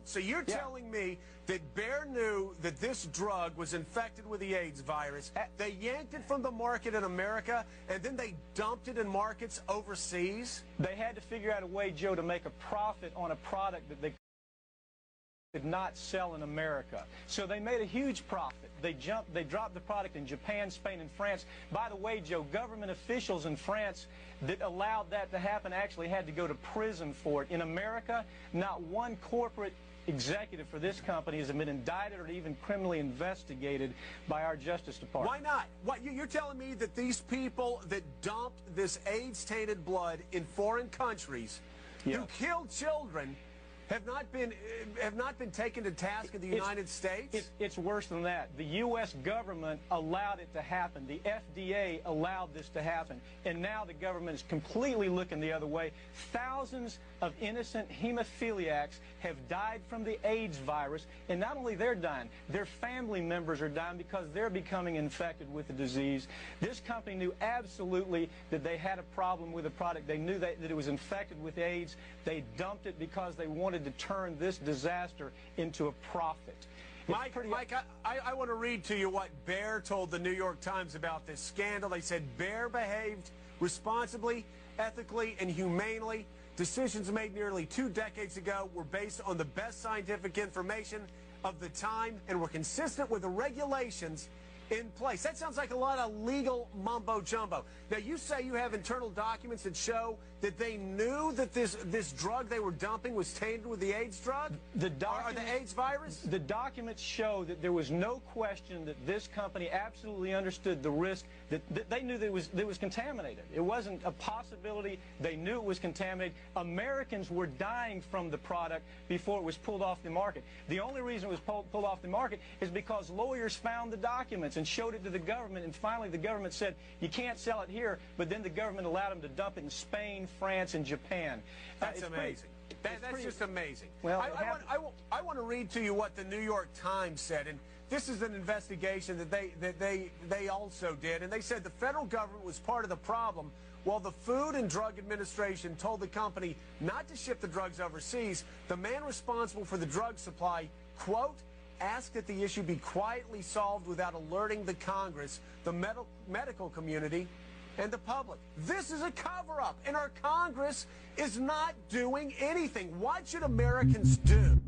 So you're telling me that Bayer knew that this drug was infected with the AIDS virus. They yanked it from the market in America, and then they dumped it in markets overseas? They had to figure out a way, Joe, to make a profit on a product that they could not sell in America. So they made a huge profit. They dropped the product in Japan, Spain, and France. By the way, Joe, government officials in France that allowed that to happen actually had to go to prison for it. In America, not one corporate executive for this company has been indicted or even criminally investigated by our Justice Department. Why not? You're telling me that these people that dumped this AIDS-tainted blood in foreign countries, who killed children, have not been taken to task in the United States? It's worse than that. The U.S. government allowed it to happen. The FDA allowed this to happen. And now the government is completely looking the other way. Thousands of innocent hemophiliacs have died from the AIDS virus. And not only they're dying, their family members are dying because they're becoming infected with the disease. This company knew absolutely that they had a problem with the product. They knew that it was infected with AIDS. They dumped it because they wanted to turn this disaster into a profit. Mike, I want to read to you what Bayer told the New York Times about this scandal. They said Bayer behaved responsibly, ethically, and humanely. Decisions made nearly 2 decades ago were based on the best scientific information of the time and were consistent with the regulations in place. That sounds like a lot of legal mumbo-jumbo. Now, you say you have internal documents that show that they knew that this drug they were dumping was tainted with the AIDS drug? Or the AIDS virus? The documents show that there was no question that this company absolutely understood the risk, that they knew that it was contaminated. It wasn't a possibility. They knew it was contaminated. Americans were dying from the product before it was pulled off the market. The only reason it was pulled off the market is because lawyers found the documents and showed it to the government, and finally the government said, you can't sell it here, but then the government allowed them to dump it in Spain, France, and Japan. That's amazing. That's just amazing. Well, I want to read to you what the New York Times said, and this is an investigation that they also did, and they said the federal government was part of the problem while the Food and Drug Administration told the company not to ship the drugs overseas. The man responsible for the drug supply, quote, asked that the issue be quietly solved without alerting the Congress, the medical community, and the public. This is a cover-up, and our Congress is not doing anything. What should Americans do?